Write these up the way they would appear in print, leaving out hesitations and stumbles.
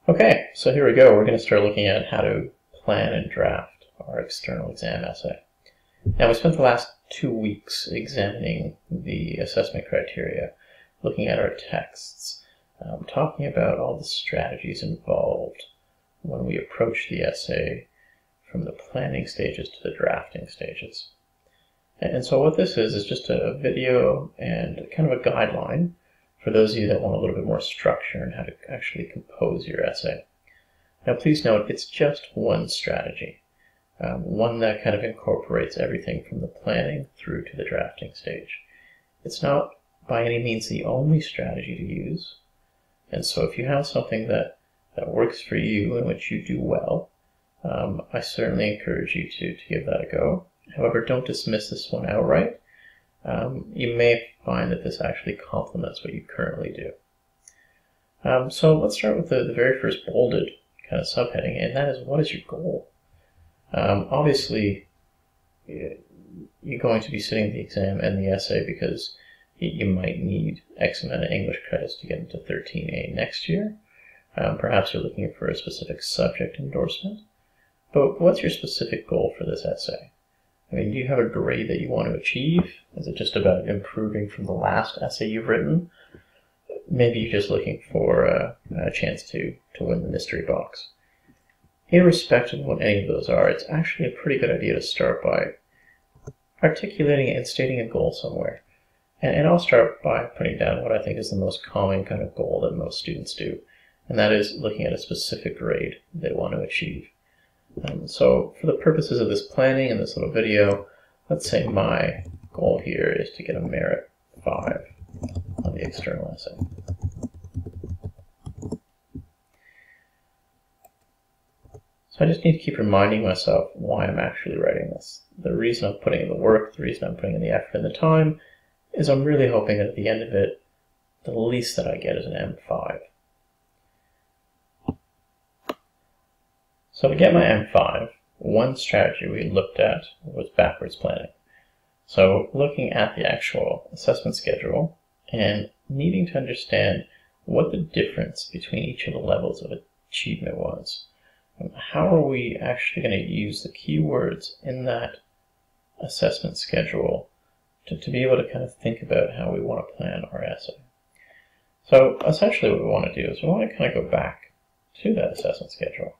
Okay, so here we go. We're going to start looking at how to plan and draft our external exam essay. Now, we spent the last 2 weeks examining the assessment criteria, looking at our texts, talking about all the strategies involved when we approach the essay from the planning stages to the drafting stages. And so what this is just a video and kind of a guideline for those of you that want a little bit more structure in how to actually compose your essay. Now please note, it's just one strategy, one that kind of incorporates everything from the planning through to the drafting stage. It's not by any means the only strategy to use, and so if you have something that works for you and which you do well, I certainly encourage you to give that a go. However, don't dismiss this one outright. You may find that this actually complements what you currently do. So let's start with the very first bolded kind of subheading, and that is, what is your goal? Obviously, you're going to be sitting the exam and the essay because you might need X amount of English credits to get into 13A next year. Perhaps you're looking for a specific subject endorsement. But what's your specific goal for this essay? I mean, do you have a grade that you want to achieve? Is it just about improving from the last essay you've written? Maybe you're just looking for a chance to win the mystery box. Irrespective of what any of those are, it's actually a pretty good idea to start by articulating and stating a goal somewhere. And I'll start by putting down what I think is the most common kind of goal that most students do, and that is looking at a specific grade they want to achieve. So for the purposes of this planning and this little video, let's say my goal here is to get a merit 5 on the external essay. So I just need to keep reminding myself why I'm actually writing this. The reason I'm putting in the work, the reason I'm putting in the effort and the time, is I'm really hoping that at the end of it, the least that I get is an M5. So to get my M5, one strategy we looked at was backwards planning. So looking at the actual assessment schedule and needing to understand what the difference between each of the levels of achievement was. How are we actually going to use the keywords in that assessment schedule to be able to kind of think about how we want to plan our essay? So essentially what we want to do is we want to kind of go back to that assessment schedule.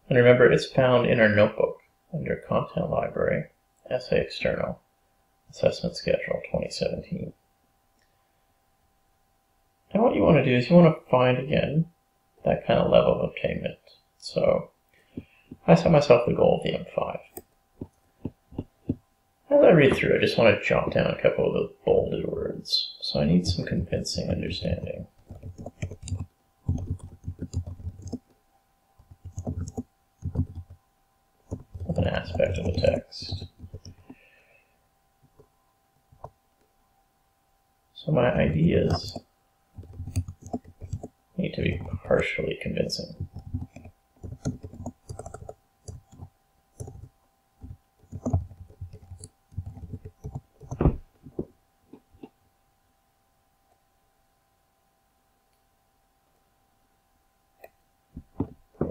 And remember, it's found in our notebook under Content Library, Essay External, Assessment Schedule 2017. And what you want to do is you want to find, again, that kind of level of attainment. So I set myself the goal of the M5. As I read through, I just want to jot down a couple of the bolded words. So I need some convincing understanding. An aspect of the text. So my ideas need to be partially convincing.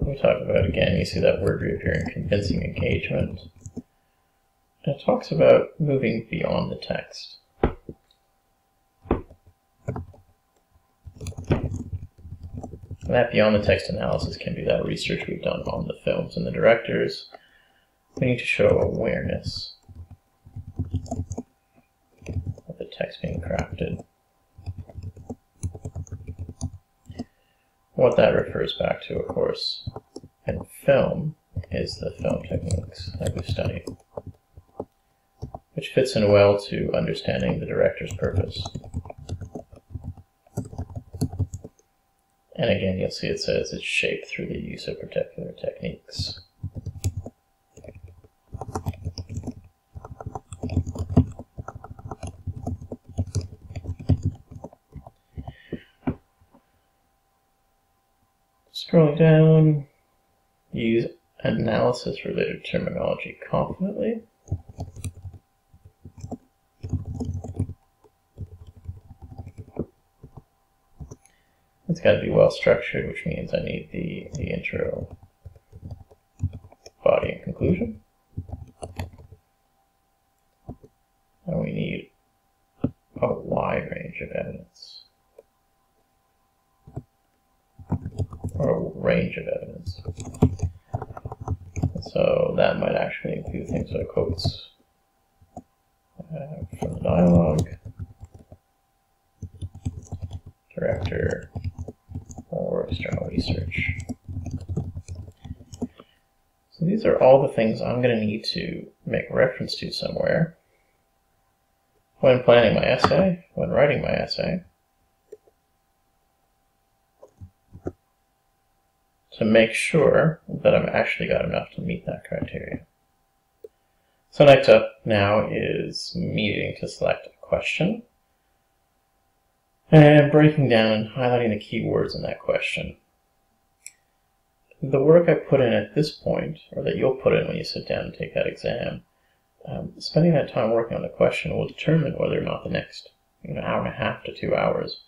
We talk about, again, you see that word reappearing, convincing engagement. And it talks about moving beyond the text. And that beyond the text analysis can be that research we've done on the films and the directors. We need to show awareness of the text being crafted. What that refers back to, of course, in film is the film techniques that we've studied, which fits in well to understanding the director's purpose. And again, you'll see it says it's shaped through the use of particular techniques. Scrolling down, use analysis-related terminology confidently. It's got to be well structured, which means I need the intro, body, and conclusion. And we need a wide range of evidence, or a range of evidence. So that might actually include things like quotes from the dialogue, director, or external research. So these are all the things I'm going to need to make reference to somewhere when planning my essay, when writing my essay, to make sure that I've actually got enough to meet that criteria. So next up now is me needing to select a question and breaking down and highlighting the keywords in that question. The work I put in at this point, or that you'll put in when you sit down and take that exam, spending that time working on the question will determine whether or not the next hour and a half to 2 hours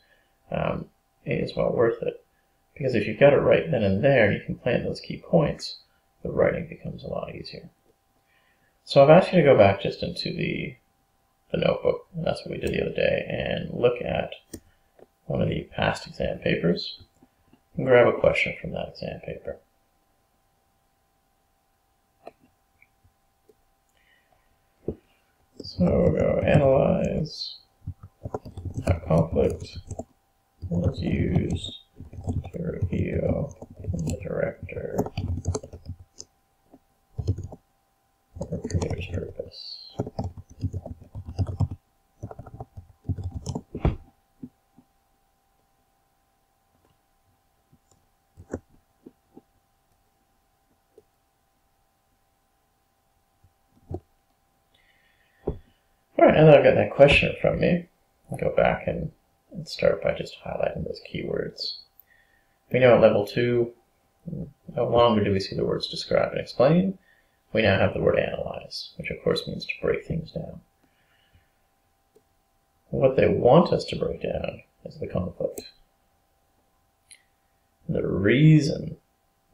is well worth it. Because if you've got it right then and there, and you can plan those key points, the writing becomes a lot easier. So I've asked you to go back just into the notebook, and that's what we did the other day, and look at one of the past exam papers and grab a question from that exam paper. So we'll go analyze how conflict was used to reveal the director or creator's purpose. Alright, now that I've got that question from me, I'll go back and start by just highlighting those keywords. We know at level 2, no longer do we see the words describe and explain. We now have the word analyze, which of course means to break things down. What they want us to break down is the conflict. The reason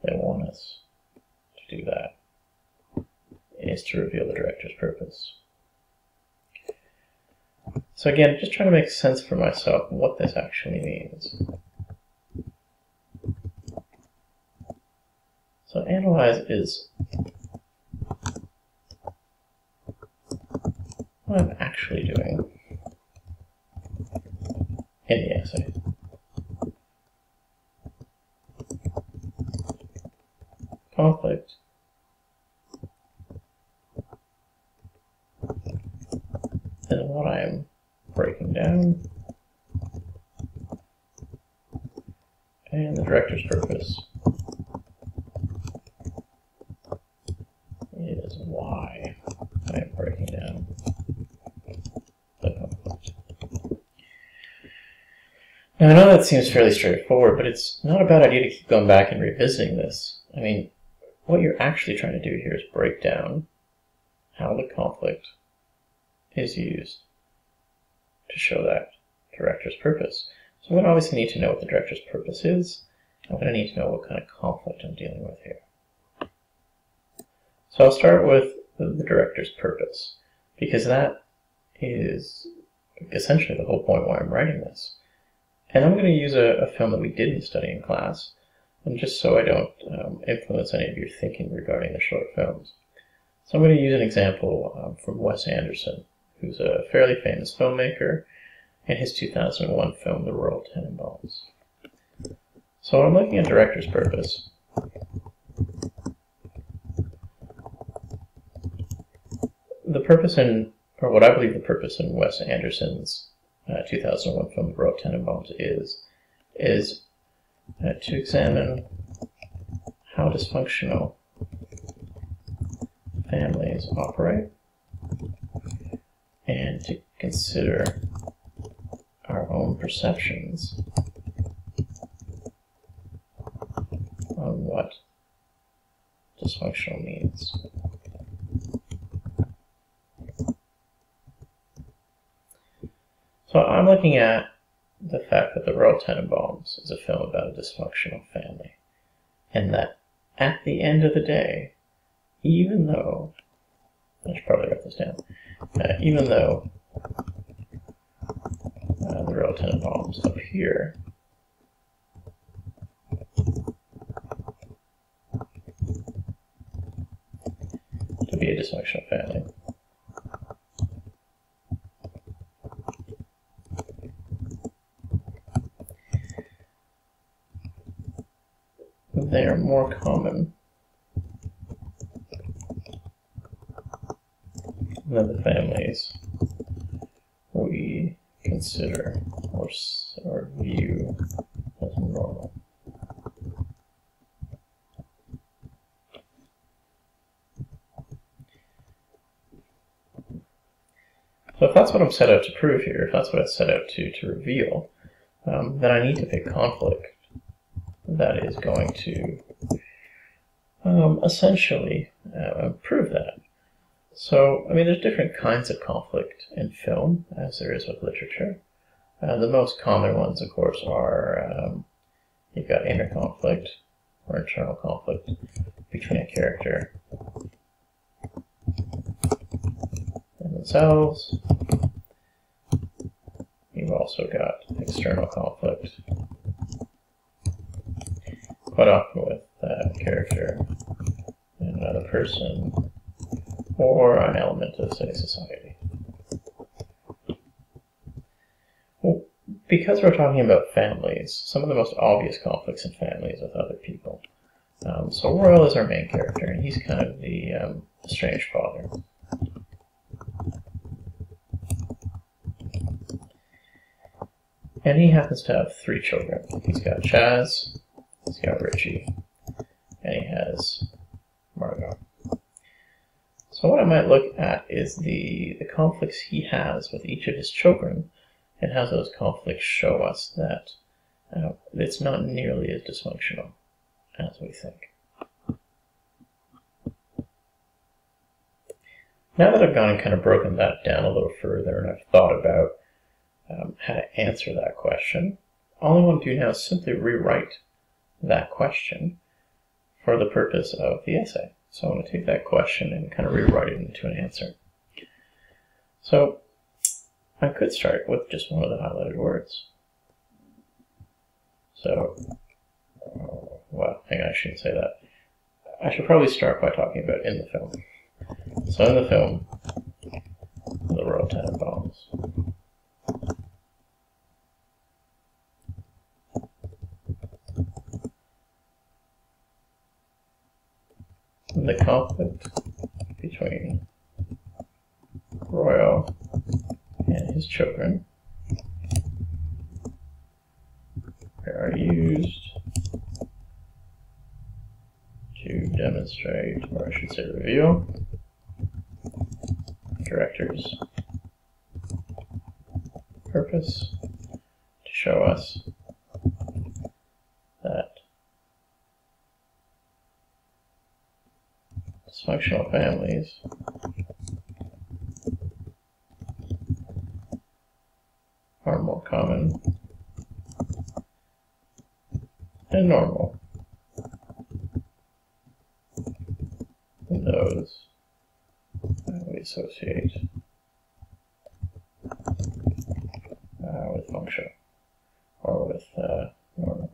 they want us to do that is to reveal the director's purpose. So again, just trying to make sense for myself what this actually means. So analyze is what I'm actually doing in the essay. Conflict is what I'm breaking down, and the director's purpose is why I am breaking down the conflict. Now I know that seems fairly straightforward, but it's not a bad idea to keep going back and revisiting this. I mean, what you're actually trying to do here is break down how the conflict is used to show that director's purpose. So I'm going to obviously need to know what the director's purpose is. I'm going to need to know what kind of conflict I'm dealing with here. So I'll start with the director's purpose, because that is essentially the whole point why I'm writing this. And I'm going to use a film that we didn't study in class, and just so I don't influence any of your thinking regarding the short films. So I'm going to use an example from Wes Anderson, who's a fairly famous filmmaker, and his 2001 film, The Royal Tenenbaums. So when I'm looking at director's purpose, the purpose in, or what I believe the purpose in Wes Anderson's 2001 film, The Royal Tenenbaums is to examine how dysfunctional families operate, and to consider our own perceptions on what dysfunctional means. So I'm looking at the fact that The Royal Tenenbaums is a film about a dysfunctional family, and that at the end of the day, even though, I should probably write this down, even though the Royal Tenenbaums appear to be a dysfunctional family, they are more common than the families we consider or view as normal. So if that's what I'm set out to prove here, if that's what I set out to reveal, then I need to pick conflict that is going to essentially prove that. So, I mean, there's different kinds of conflict in film, as there is with literature. The most common ones, of course, are you've got inner conflict or internal conflict between a character and themselves. You've also got external conflict, quite often with a character and another person, or an element of, say, society. Well, because we're talking about families, some of the most obvious conflicts in families with other people. So Royal is our main character, and he's kind of the estranged father. And he happens to have 3 children. He's got Chaz, he's got Richie, and he has Margot. So what I might look at is the conflicts he has with each of his children, and how those conflicts show us that it's not nearly as dysfunctional as we think. Now that I've gone and kind of broken that down a little further, and I've thought about how to answer that question, all I want to do now is simply rewrite that question for the purpose of the essay. So I want to take that question and kind of rewrite it into an answer. So I could start with just one of the highlighted words. So, well, hang on, I shouldn't say that. I should probably start by talking about in the film. So in the film, The Royal Tenenbaums. The conflict between Royal and his children are used to demonstrate, or I should say reveal, the director's purpose to show us that dysfunctional families are more common and normal than those we associate with functional or with normal.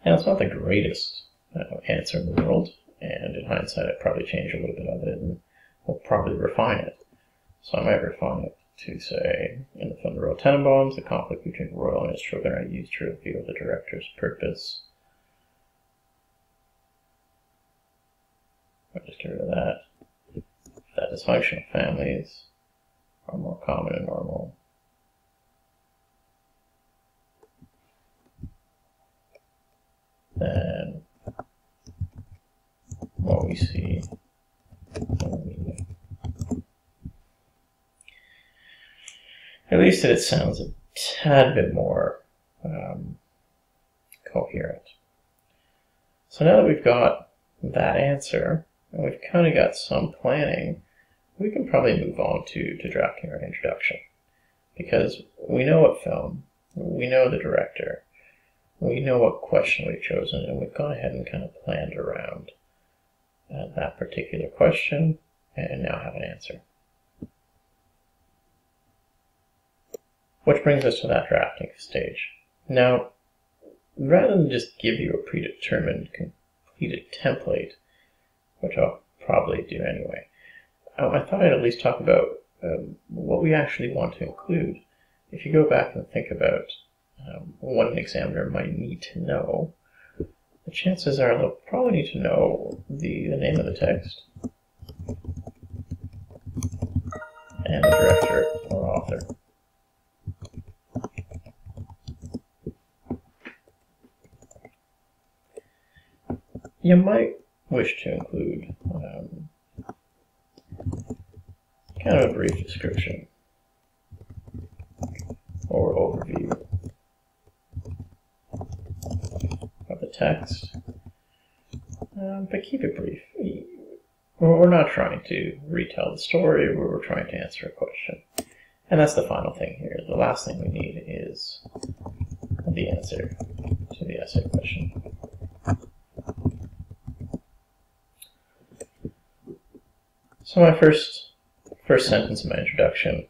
And it's not the greatest answer in the world, and in hindsight I'd probably change a little bit of it, and we'll probably refine it. So I might refine it to say, in the film The Royal Tenenbaums, the conflict between Royal and his children are used to reveal the director's purpose. I'll just get rid of that. That dysfunctional families are more common and normal than what we see in the media. At least it sounds a tad bit more coherent. So now that we've got that answer, and we've kind of got some planning we can probably move on to drafting our introduction, because we know what film, we know the director, we know what question we've chosen, and we've gone ahead and kind of planned around that particular question, and now have an answer. Which brings us to that drafting stage. Now, rather than just give you a predetermined, completed template, which I'll probably do anyway, I thought I'd at least talk about what we actually want to include. If you go back and think about what an examiner might need to know, the chances are they'll probably need to know the name of the text and the director or author. You might wish to include kind of a brief description or overview of the text, but keep it brief. We're not trying to retell the story, we're trying to answer a question. And that's the final thing here. The last thing we need is the answer to the essay question. So my first sentence in my introduction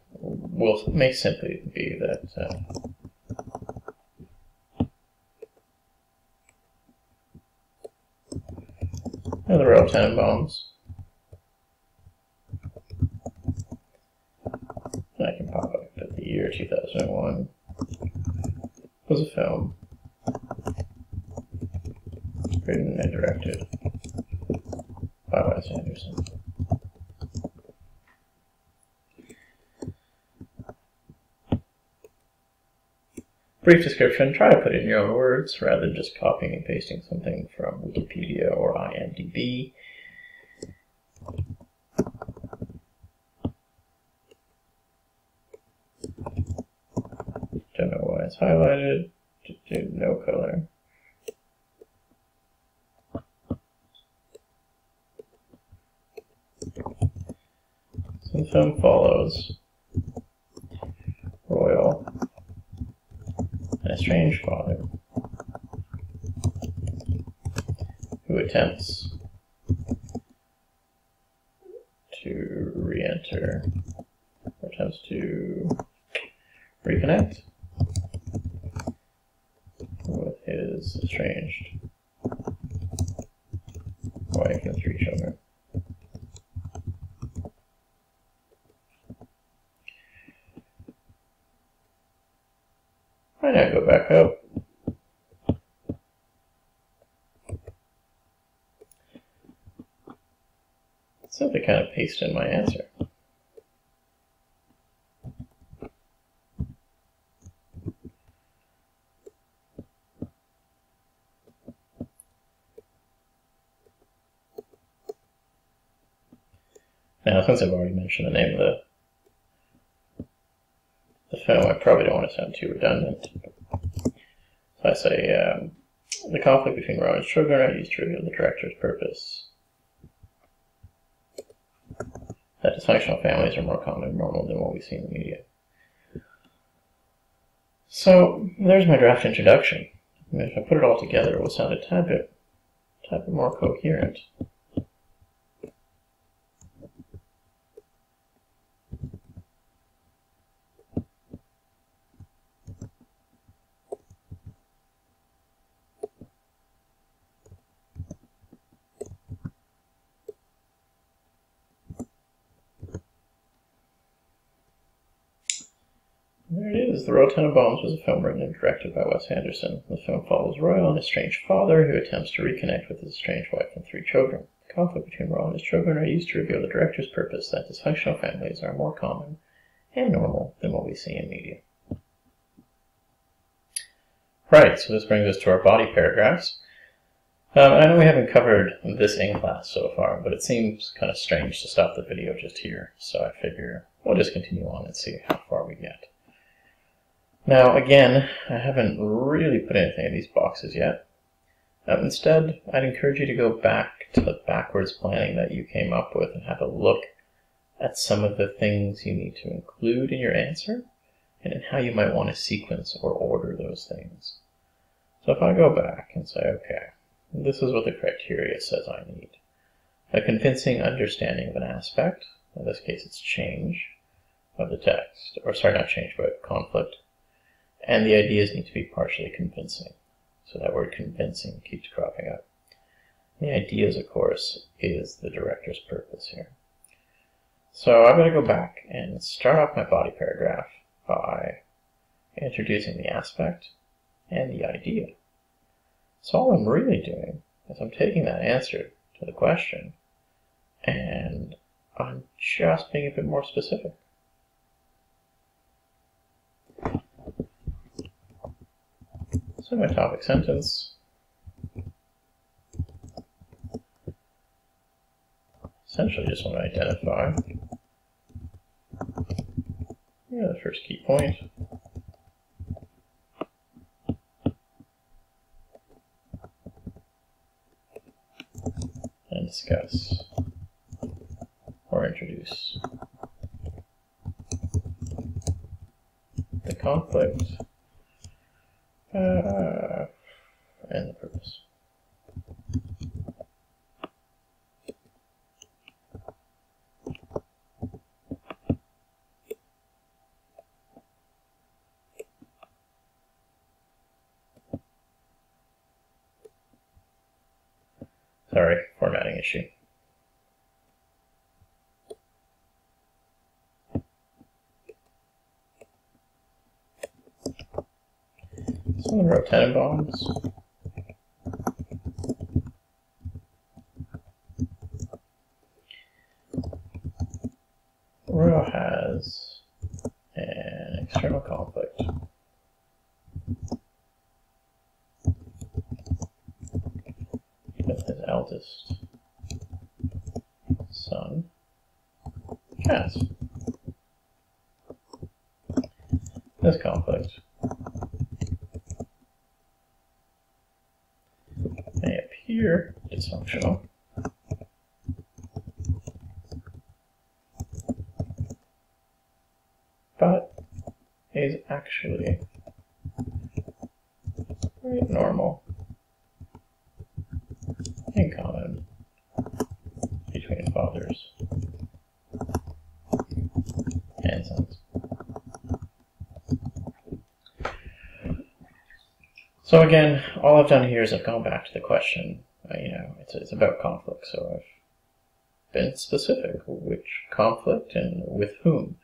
may simply be that the Royal Tenenbaums, I can pop up at the year 2001, was a film written and directed by Wes Anderson. Brief description, try to put it in your own words rather than just copying and pasting something from Wikipedia or IMDb. Don't know why it's highlighted, just do no color. So the film follows Royal, an estranged father, who attempts to re-enter, or attempts to reconnect with his estranged wife and 3 children. Why not go back up? Simply kind of paste in my answer. Now, since I've already mentioned the name of the film, I probably don't want to sound too redundant. So I say, the conflict between Rowan and his children are used to reveal the director's purpose. That dysfunctional families are more common and normal than what we see in the media. So, there's my draft introduction. I mean, if I put it all together, it will sound a tad bit more coherent. There it is. The Royal Tenenbaums was a film written and directed by Wes Anderson. The film follows Royal, an estranged father who attempts to reconnect with his estranged wife and 3 children. The conflict between Royal and his children are used to reveal the director's purpose that dysfunctional families are more common and normal than what we see in media. Right, so this brings us to our body paragraphs. I know we haven't covered this in class so far, but it seems kind of strange to stop the video just here, so I figure we'll just continue on and see how far we get. Now, again, I haven't really put anything in these boxes yet. Instead, I'd encourage you to go back to the backwards planning that you came up with and have a look at some of the things you need to include in your answer, and in how you might want to sequence or order those things. So if I go back and say, okay, this is what the criteria says I need. A convincing understanding of an aspect, in this case it's change of the text, or sorry, not change, but conflict, and the ideas need to be partially convincing. So that word convincing keeps cropping up. The ideas, of course, is the director's purpose here. So I'm going to go back and start off my body paragraph by introducing the aspect and the idea. So all I'm really doing is I'm taking that answer to the question and I'm just being a bit more specific. So my topic sentence, essentially just want to identify the first key point, and discuss or introduce the conflict and the purpose. Sorry, formatting issue. So in row Tenenbaums, row has an external conflict. With his eldest son, Chaz. This conflict may appear dysfunctional, but is actually very normal and common between fathers and sons. So again, all I've done here is I've gone back to the question. It's about conflict, so I've been specific, which conflict and with whom,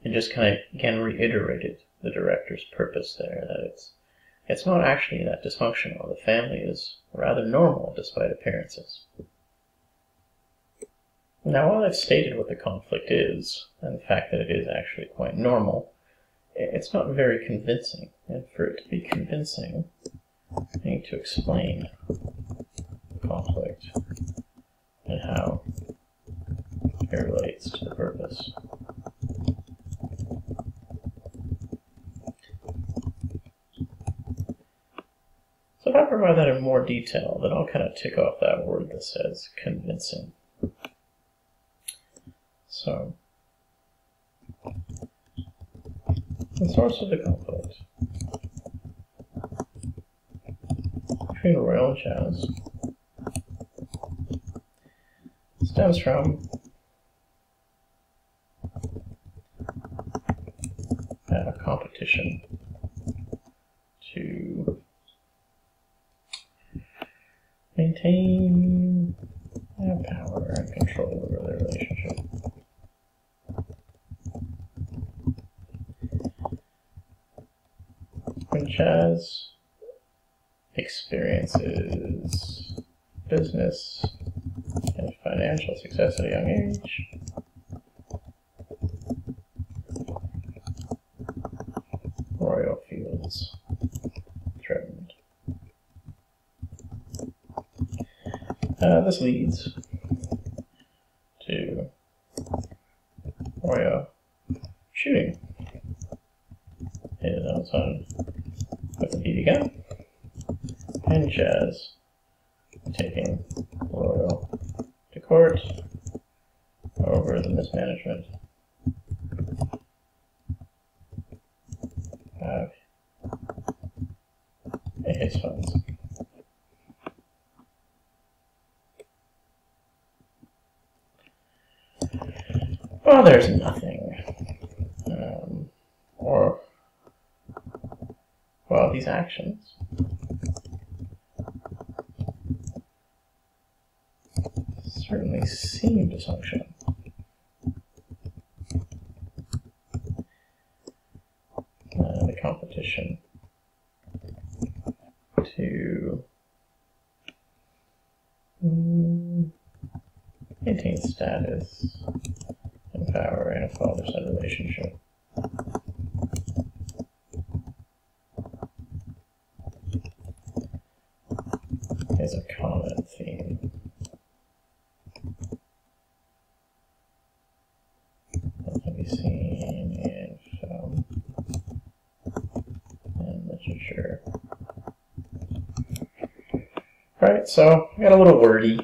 and just kind of again reiterated the director's purpose there, that it's not actually that dysfunctional. The family is rather normal despite appearances. Now, while I've stated what the conflict is, and the fact that it is actually quite normal, it's not very convincing. And for it to be convincing, I need to explain conflict and how it relates to the purpose. So if I provide that in more detail, then I'll kind of tick off that word that says convincing. So, the source of the conflict between Royal and Chaz stems from a competition to maintain power and control over their relationship. When Chaz experiences business and financial success at a young age, Royal feels threatened. This leads to Royal shooting his own son with a BB gun, and Chaz taking Royal to court over the mismanagement of his funds. Well, there's nothing. Well, these actions certainly seem dysfunctional. The competition to maintain status and power in a father-son relationship. Is a common theme that can be seen in film and literature. Right, so I got a little wordy,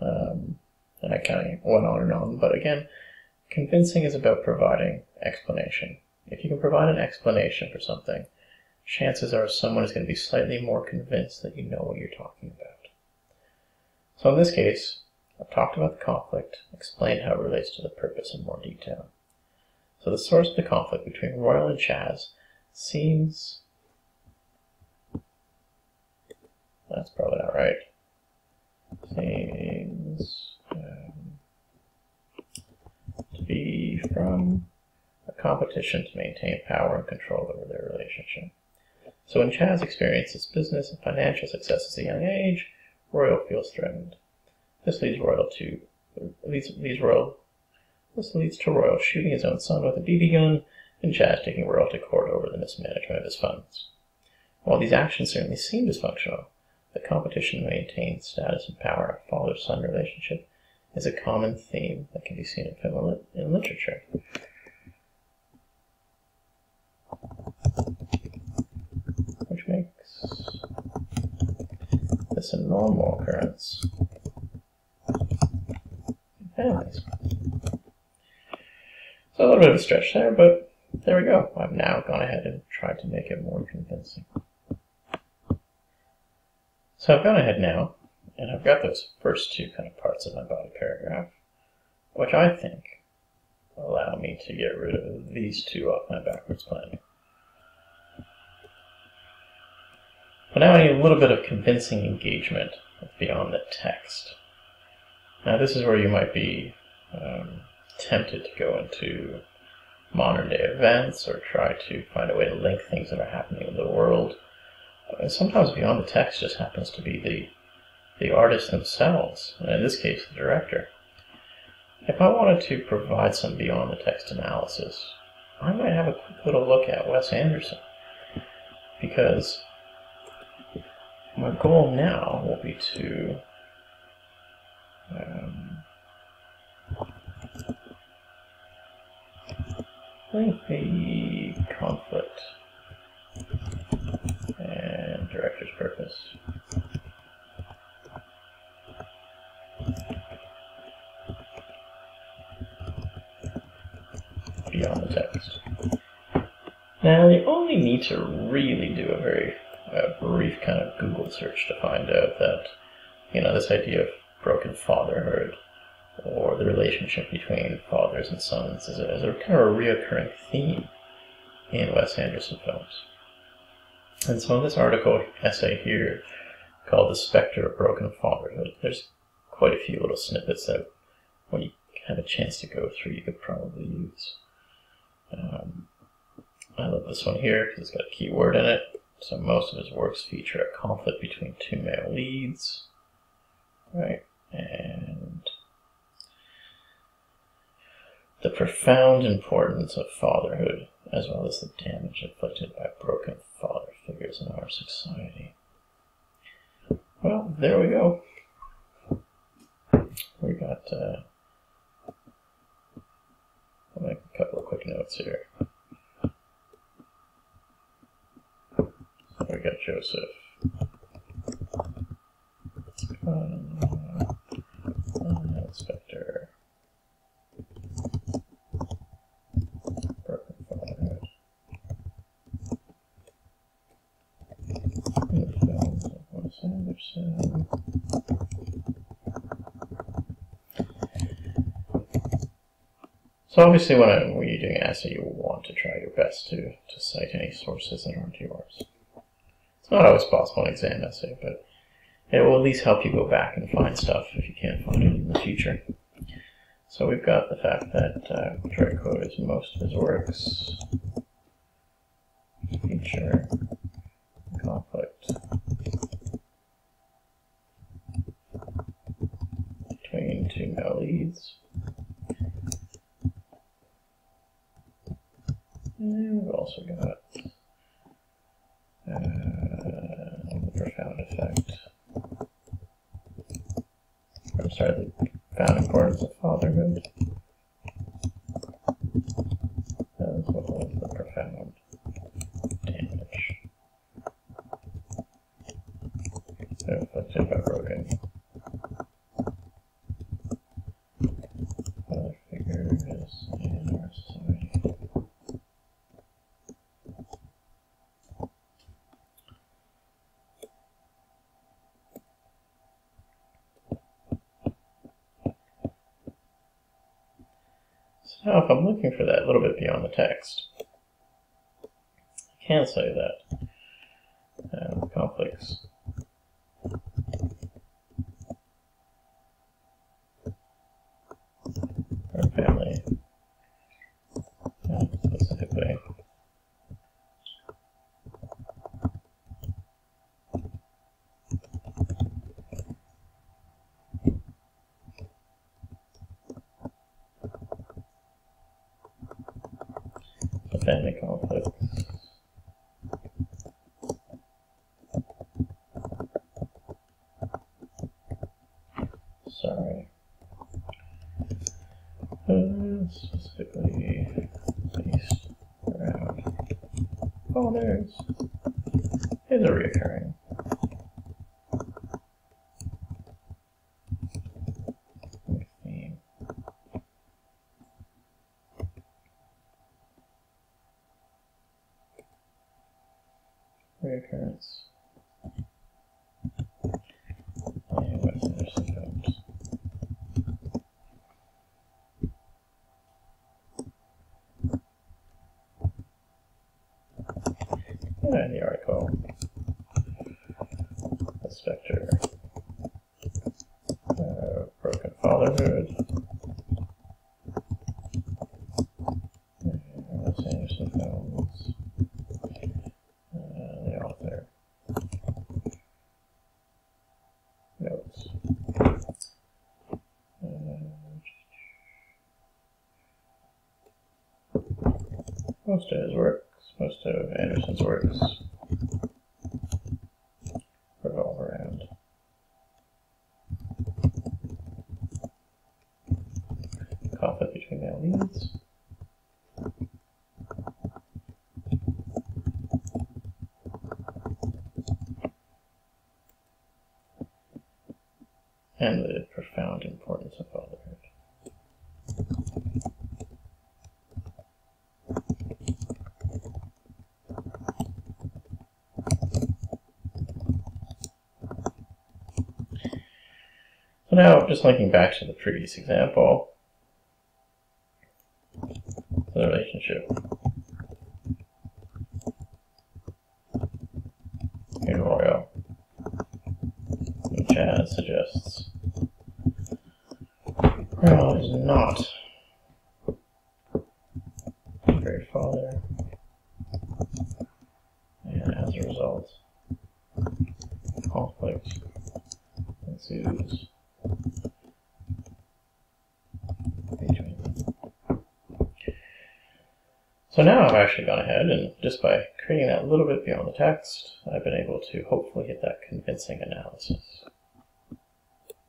and I kind of went on and on, but again, convincing is about providing explanation. If you can provide an explanation for something, chances are someone is going to be slightly more convinced that you know what you're talking about. So in this case, I've talked about the conflict, explained how it relates to the purpose in more detail. So the source of the conflict between Royal and Chaz seems, that's probably not right, seems to be from a competition to maintain power and control over their relationship. So when Chaz experiences business and financial success at a young age, Royal feels threatened. This leads to Royal shooting his own son with a BB gun, and Chaz taking Royal to court over the mismanagement of his funds. While these actions certainly seem dysfunctional, the competition to maintain status and power in a father-son relationship is a common theme that can be seen in film and literature. Which makes this a normal occurrence in families. So a little bit of a stretch there, but there we go. I've now gone ahead and tried to make it more convincing. So I've gone ahead now, and I've got those first two kind of parts of my body paragraph, which I think allow me to get rid of these two off my backwards planning. But now I need a little bit of convincing engagement beyond the text. Now this is where you might be tempted to go into modern day events or try to find a way to link things that are happening in the world. And sometimes beyond the text just happens to be the artists themselves, and in this case the director. If I wanted to provide some beyond the text analysis, I might have a quick little look at Wes Anderson, because my goal now will be to link the conflict and director's purpose. Beyond the text. Now you only need to really do a very brief kind of Google search to find out that, this idea of broken fatherhood or the relationship between fathers and sons is a kind of a reoccurring theme in Wes Anderson films. And so in this essay here, called The Spectre of Broken Fatherhood, there's quite a few little snippets that when you have a chance to go through you could probably use. I love this one here because it's got a key word in it. So most of his works feature a conflict between two male leads, right? And the profound importance of fatherhood, as well as the damage inflicted by broken father figures in our society. Well, there we go. We got, I'll make a couple of quick notes here. So we got Joseph. Inspector. Sanderson. So obviously when you're doing an essay, you want to try your best to cite any sources that aren't yours. It's not always possible in an exam essay, but it will at least help you go back and find stuff if you can't find it in the future. So we've got the fact that direct quote is most of his works feature conflict between two male leads. And we've also got the profound effect. I'm sorry, the profound importance of fatherhood. As well as the profound damage inflicted by broken father figures in our society. So now if I'm looking for that a little bit beyond the text, I can say that conflicts or family, specifically the family conflicts specifically based around fathers is a recurring theme. Reoccurrence in Wes Anderson films. And the article, the specter of broken fatherhood, Wes Anderson films, the author notes. Most of his works, most of Anderson's works revolve around conflict between male leads, and the profound importance of fatherhood. So now, just linking back to the previous example, the relationship in Royal, which as suggests Royal is not a great father, and as a result, conflict ensues between them. So now I've actually gone ahead and just by creating that a little bit beyond the text, I've been able to hopefully get that convincing analysis.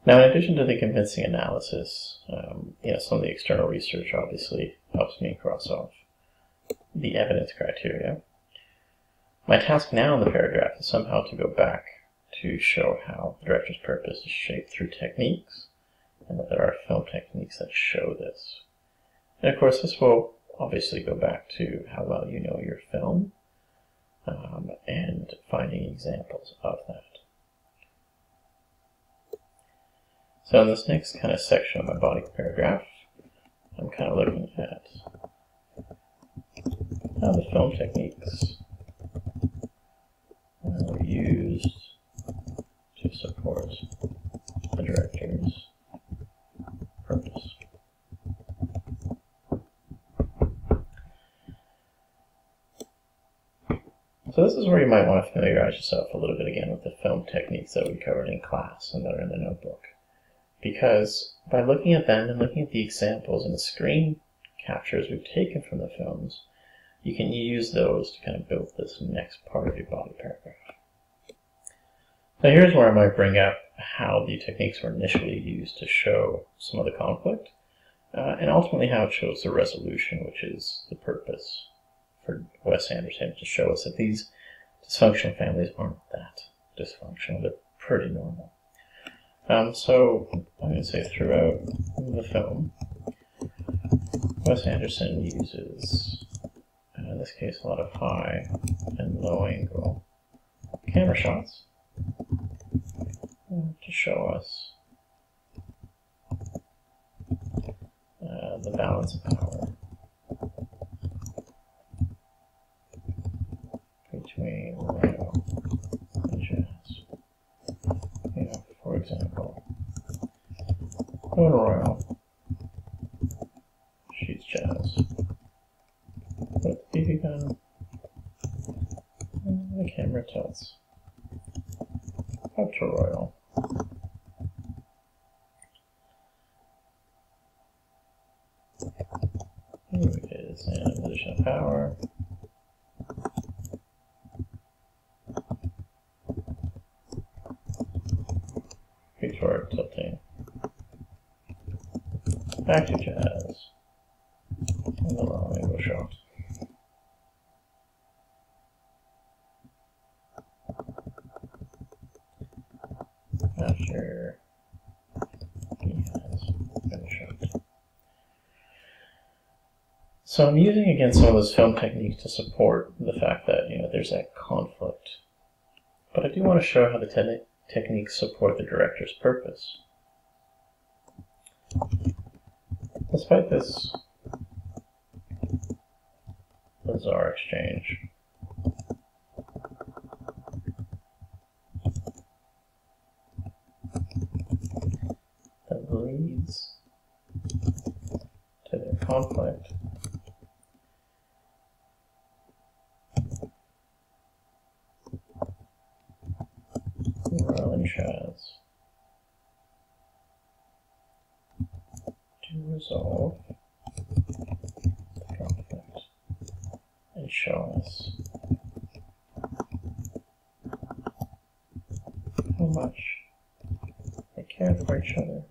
Now, in addition to the convincing analysis, some of the external research obviously helps me cross off the evidence criteria. My task now in the paragraph is somehow to go back to show how the director's purpose is shaped through techniques, and that there are film techniques that show this. And of course, this will obviously go back to how well you know your film, and finding examples of that. So in this next kind of section of my body paragraph, I'm kind of looking at how the film techniques were used to support the director's purpose. So this is where you might want to familiarize yourself a little bit again with the film techniques that we covered in class and that are in the notebook. Because by looking at them and looking at the examples and the screen captures we've taken from the films, you can use those to kind of build this next part of your body paragraph. So here's where I might bring up how the techniques were initially used to show some of the conflict, and ultimately how it shows the resolution, which is the purpose for Wes Anderson to show us that these dysfunctional families aren't that dysfunctional, they're pretty normal. So I'm going to say throughout the film, Wes Anderson uses, in this case, a lot of high and low angle camera shots to show us the balance of power between Royal and Jazz. You know, for example, when Royal shoots Jazz with the BB gun, and the camera tilts up to Royal. Here it is in position of power. Before tilting back to Jazz and the long angle shot. After he has been shot. So I'm using again some of those film techniques to support the fact that there's that conflict, but I do want to show how the techniques support the director's purpose. Despite this bizarre exchange, that leads to their conflict, Royal and Chaz to resolve the conflict and show us how much they care for each other.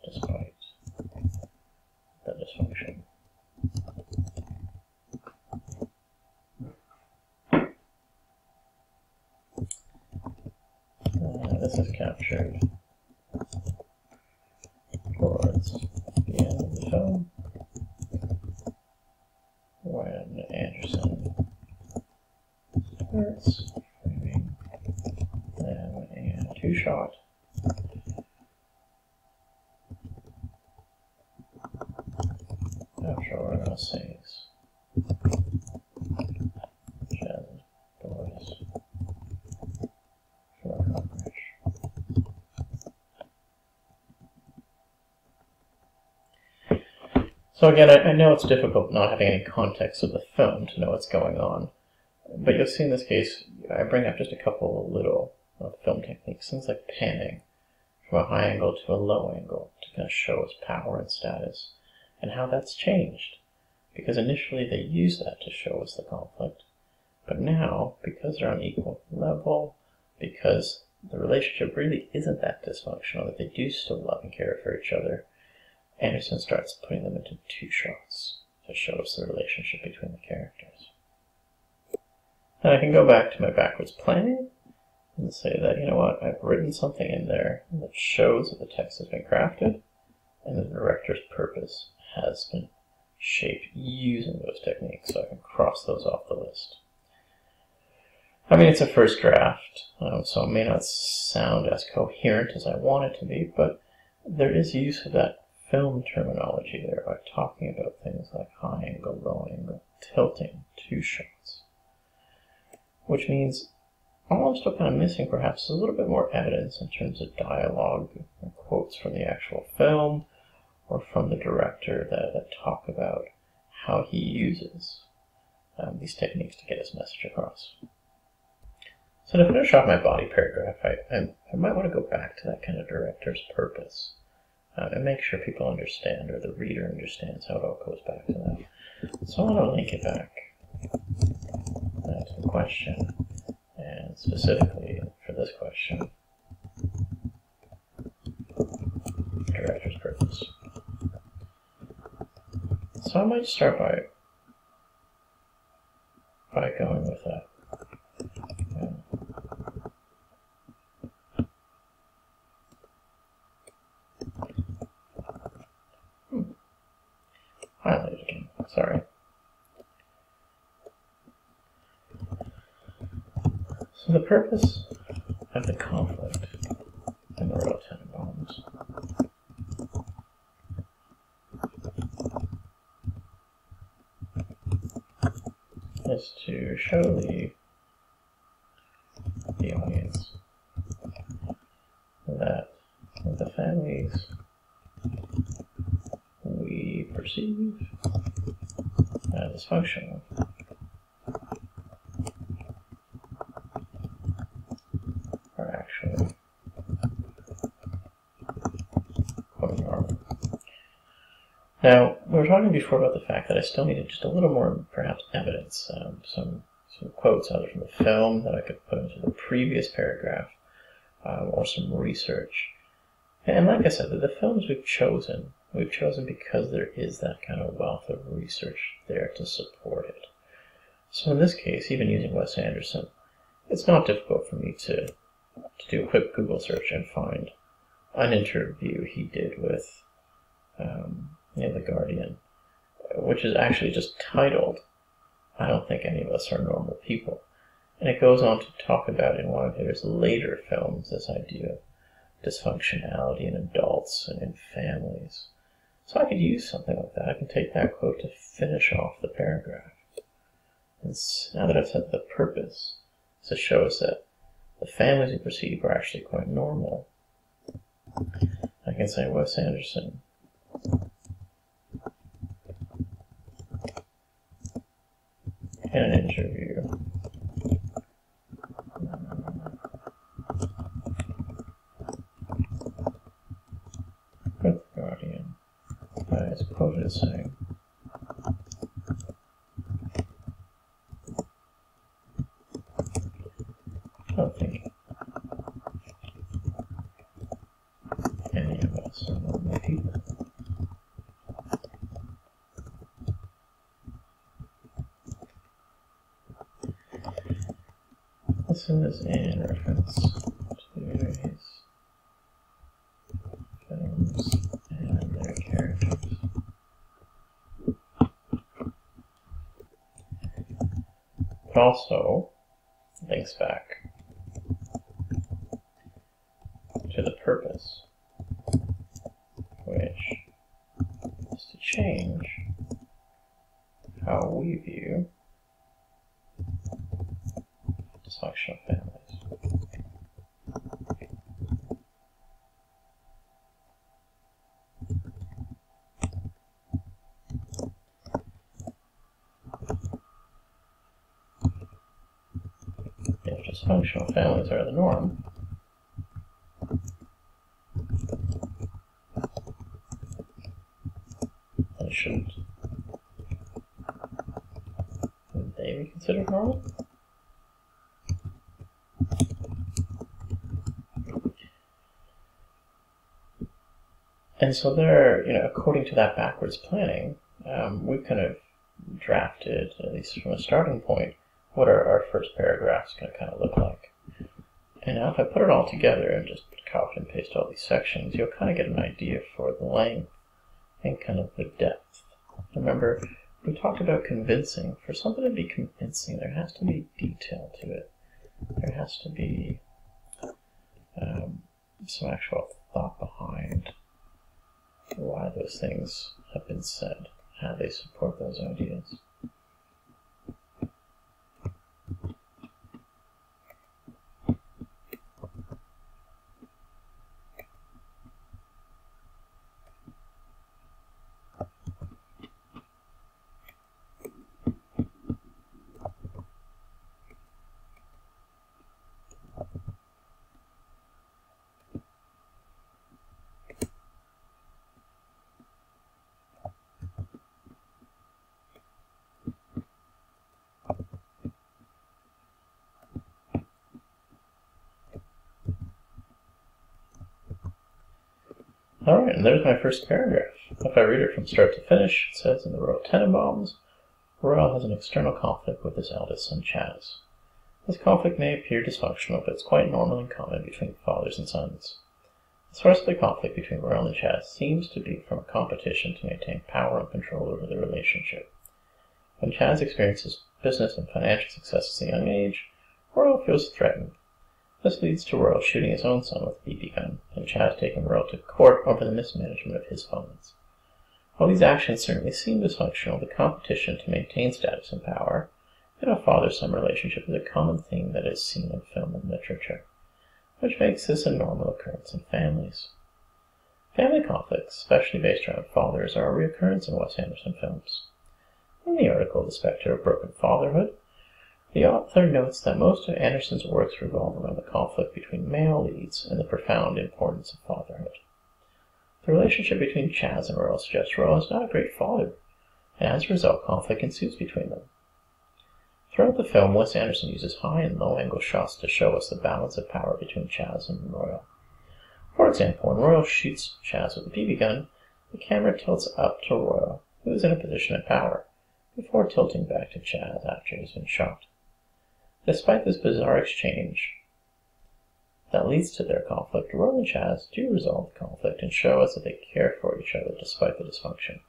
Despite the dysfunction. This is captured towards the end of the film when Anderson starts framing them in a two-shot. After Royal says Chaz's boys for coverage. So again, I know it's difficult not having any context of the film to know what's going on, but you'll see in this case, I bring up just a couple of little film techniques, things like panning from a high angle to a low angle to kind of show us power and status, and how that's changed. Because initially they used that to show us the conflict, but now, because they're on equal level, because the relationship really isn't that dysfunctional, that they do still love and care for each other, Anderson starts putting them into two shots to show us the relationship between the characters. And I can go back to my backwards planning and say that, you know what, I've written something in there that shows that the text has been crafted and the director's purpose has been shaped using those techniques, so I can cross those off the list. I mean, it's a first draft, so it may not sound as coherent as I want it to be, but there is use of that film terminology there by talking about things like high angle, low angle, tilting, two shots. Which means all I'm still kind of missing perhaps is a little bit more evidence in terms of dialogue and quotes from the actual film or from the director that talk about how he uses these techniques to get his message across. So to finish off my body paragraph, I might want to go back to that kind of director's purpose and make sure people understand, or the reader understands, how it all goes back to that. So I want to link it back to the question, and specifically for this question, director's purpose. So I might start by going with that. Highlight it again, sorry. So the purpose of the conflict in the Royal Tenenbaums is to show the audience that the families we perceive as dysfunctional are actually quite normal. Now, we were talking before about the fact that I still needed just a little more, perhaps, evidence, some quotes either from the film that I could put into the previous paragraph, or some research. And like I said, the films we've chosen because there is that kind of wealth of research there to support it. So in this case, even using Wes Anderson, it's not difficult for me to do a quick Google search and find an interview he did with The Guardian, which is actually just titled, "I Don't Think Any of Us Are Normal People." And it goes on to talk about in one of his later films this idea of dysfunctionality in adults and in families. So I could use something like that. I can take that quote to finish off the paragraph. And now that I've said the purpose is to show us that the families we perceive are actually quite normal, I can say Wes Anderson in an interview with The Guardian is quoted as saying, "I don't think any of us are normal people." This is in reference to his films and their characters. It also links back to the purpose, which is to change how we view dysfunctional families. If dysfunctional families are the norm, then shouldn't they be considered normal? And so there, according to that backwards planning, we've kind of drafted, at least from a starting point, what our first paragraph is going to kind of look like. And now if I put it all together and just copy and paste all these sections, you'll kind of get an idea for the length and kind of the depth. Remember, we talked about convincing. For something to be convincing, there has to be detail to it. there has to be some actual thought behind why those things have been said, how they support those ideas. Alright, and there's my first paragraph. If I read it from start to finish, it says, in the Royal Tenenbaums, Royal has an external conflict with his eldest son, Chaz. This conflict may appear dysfunctional, but it's quite normal and common between fathers and sons. The source of the conflict between Royal and Chaz seems to be from a competition to maintain power and control over the relationship. When Chaz experiences business and financial success at a young age, Royal feels threatened. This leads to Royal shooting his own son with a BB gun, and Chaz taking Royal to court over the mismanagement of his funds. While these actions certainly seem dysfunctional, the competition to maintain status and power in a father-son relationship is a common theme that is seen in film and literature, which makes this a normal occurrence in families. Family conflicts, especially based around fathers, are a reoccurrence in Wes Anderson films. In the article, The Spectre of Broken Fatherhood, the author notes that most of Anderson's works revolve around the conflict between male leads and the profound importance of fatherhood. The relationship between Chaz and Royal suggests Royal is not a great father, and as a result, conflict ensues between them. Throughout the film, Wes Anderson uses high and low angle shots to show us the balance of power between Chaz and Royal. For example, when Royal shoots Chaz with a BB gun, the camera tilts up to Royal, who is in a position of power, before tilting back to Chaz after he has been shot. Despite this bizarre exchange that leads to their conflict, Royal and Chaz do resolve the conflict and show us that they care for each other despite the dysfunction.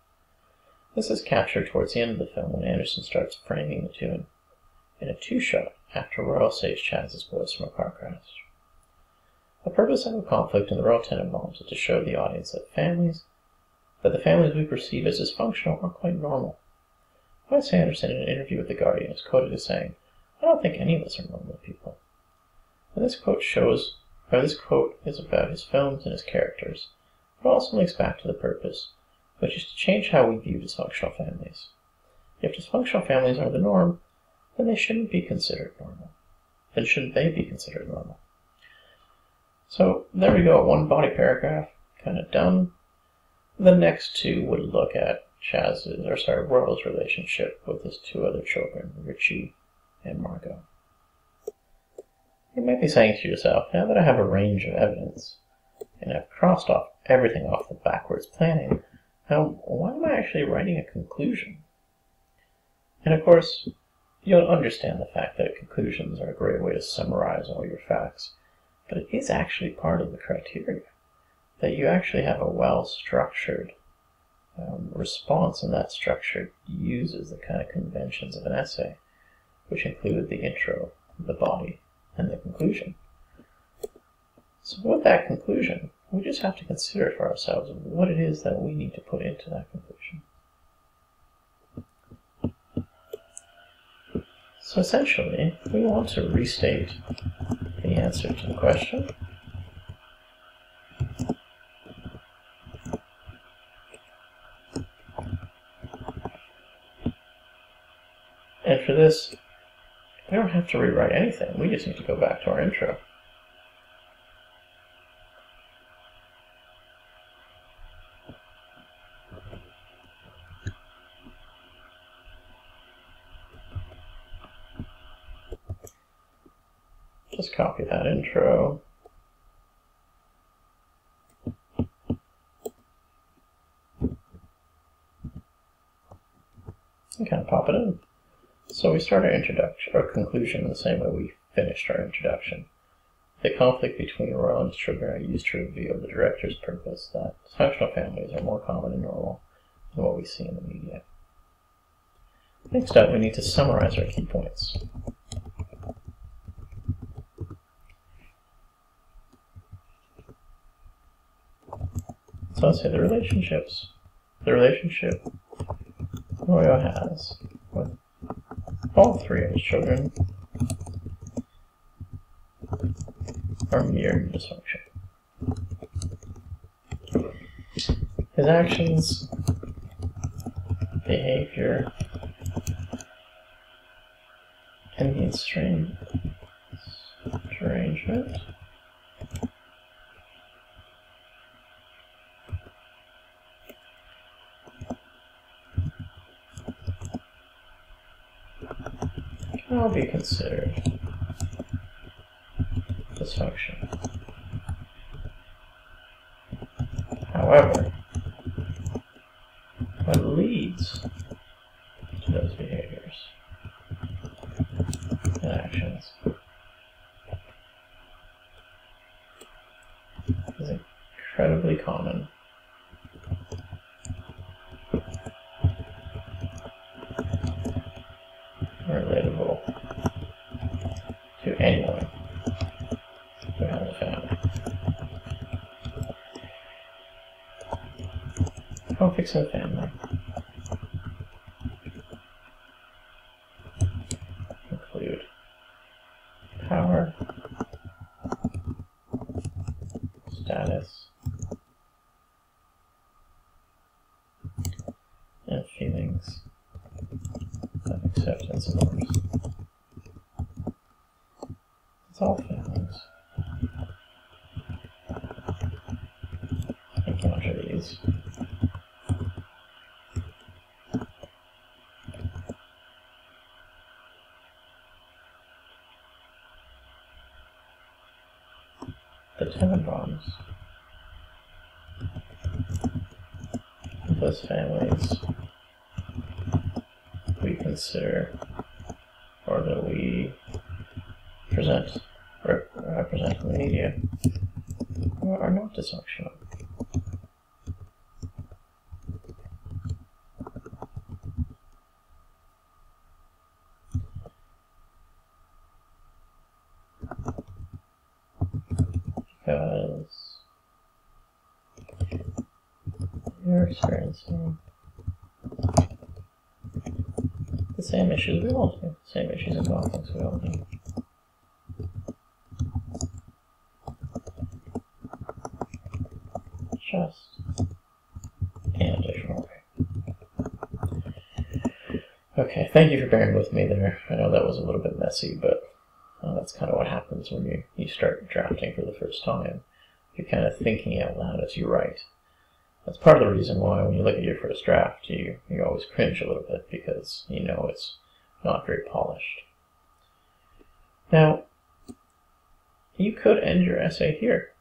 This is captured towards the end of the film when Anderson starts framing the two in a two-shot after Royal saves Chaz's boys from a car crash. The purpose of a conflict in the Royal Tenenbaums is to show the audience that the families we perceive as dysfunctional are quite normal. Wes Anderson, in an interview with The Guardian, is quoted as saying, "I don't think any of us are normal people." And this quote is about his films and his characters, but also links back to the purpose, which is to change how we view dysfunctional families. If dysfunctional families are the norm, then they shouldn't be considered normal. Then shouldn't they be considered normal? So there we go, one body paragraph, kind of done. The next two would look at Royal's relationship with his two other children, Richie and Margot. You might be saying to yourself, now that I have a range of evidence, and I've crossed off everything off the backwards planning, why am I actually writing a conclusion? And of course, you'll understand the fact that conclusions are a great way to summarize all your facts, but it is actually part of the criteria, that you actually have a well-structured response, and that structure uses the kind of conventions of an essay, which include the intro, the body, and the conclusion. So with that conclusion, we just have to consider for ourselves what it is that we need to put into that conclusion. So essentially, we want to restate the answer to the question. And for this, we don't have to rewrite anything. We just need to go back to our intro. Just copy that intro. And kind of pop it in. So we start our introduction or conclusion in the same way we finished our introduction. The conflict between Royal and his children are used to reveal the director's purpose that dysfunctional families are more common and normal than what we see in the media. Next up, we need to summarize our key points. So let's say the relationship Royo has with all three of his children are mere dysfunction. His actions, behavior, and the estrangement can all be considered dysfunction. However, what leads to those behaviors and actions is incredibly common and relatable to anyone who has a family. Conflicts in the family include power, status, and feelings of acceptance and norms. It's all families encounter these. The Tenenbaums of those families we consider, or that we represent in the media, are not dysfunctional. Because you're experiencing the same issues we all do, the same issues and conflicts we all do. Just in a different way. Okay, thank you for bearing with me there. I know that was a little bit messy, but that's kind of what happens when you start drafting for the first time. You're kind of thinking out loud as you write. That's part of the reason why when you look at your first draft, you always cringe a little bit because you know it's not very polished. Now, you could end your essay here.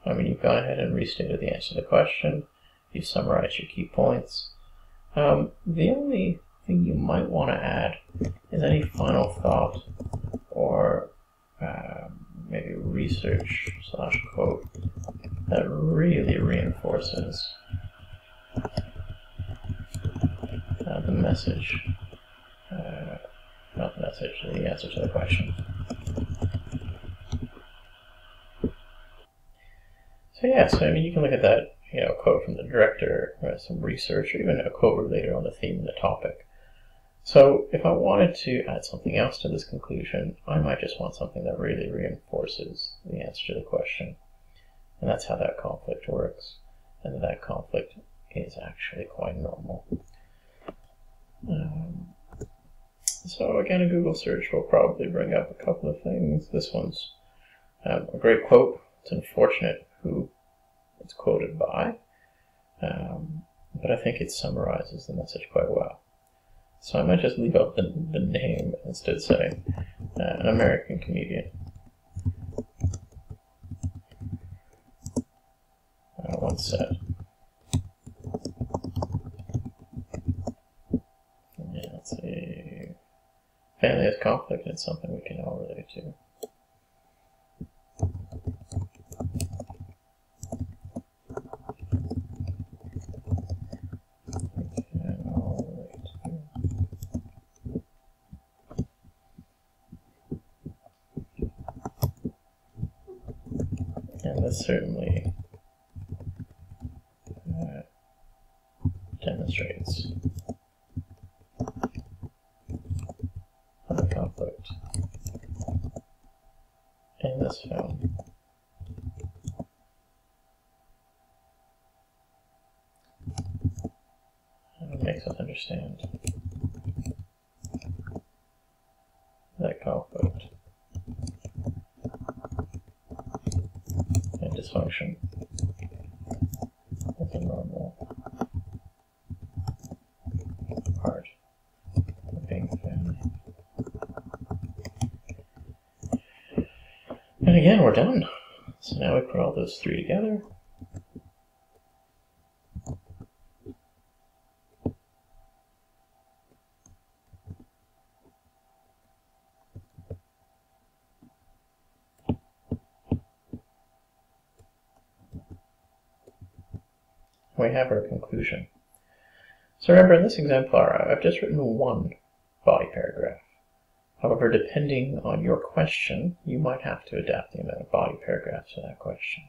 I mean, you've gone ahead and restated the answer to the question. You've summarized your key points. The only thing you might want to add is any final thought or maybe research / quote that really reinforces the message, not the message, the answer to the question. So yeah, I mean, you can look at that, quote from the director, some research, or even a quote related on the theme and the topic. So if I wanted to add something else to this conclusion, I might just want something that really reinforces the answer to the question. And that's how that conflict works, and that conflict is actually quite normal. So again, a Google search will probably bring up a couple of things. This one's a great quote. It's unfortunate who it's quoted by, but I think it summarizes the message quite well. So I might just leave out the name and instead say an American comedian. Once said, yeah, let's see, family has conflict, and it's something we can all relate to. And this certainly demonstrates the conflict in this film. And it makes us understand that conflict and dysfunction is a normal part of being a family. And again, we're done. So now we put all those three together. We have our conclusion. So remember, in this exemplar, I've just written one body paragraph. However, depending on your question, you might have to adapt the amount of body paragraphs to that question.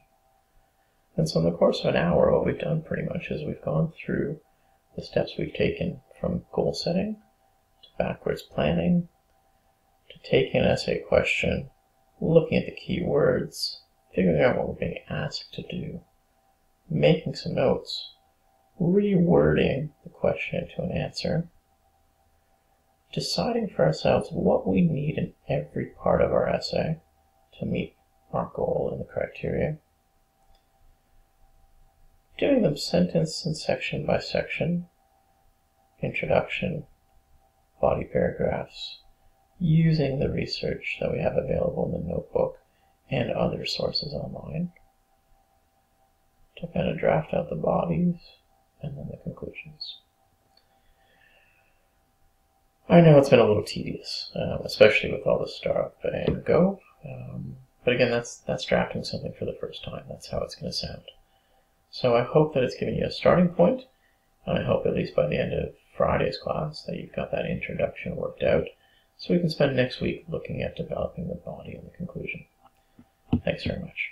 And so in the course of an hour, what we've done pretty much is we've gone through the steps we've taken from goal setting to backwards planning, to taking an essay question, looking at the key words, figuring out what we're being asked to do, making some notes, rewording the question into an answer, deciding for ourselves what we need in every part of our essay to meet our goal and the criteria, doing them sentence and section by section, introduction, body paragraphs, using the research that we have available in the notebook and other sources online, to kind of draft out the bodies and then the conclusions. I know it's been a little tedious, especially with all the start and go, but again, that's drafting something for the first time. That's how it's going to sound. So I hope that it's given you a starting point, and I hope at least by the end of Friday's class that you've got that introduction worked out, so we can spend next week looking at developing the body and the conclusion. Thanks very much.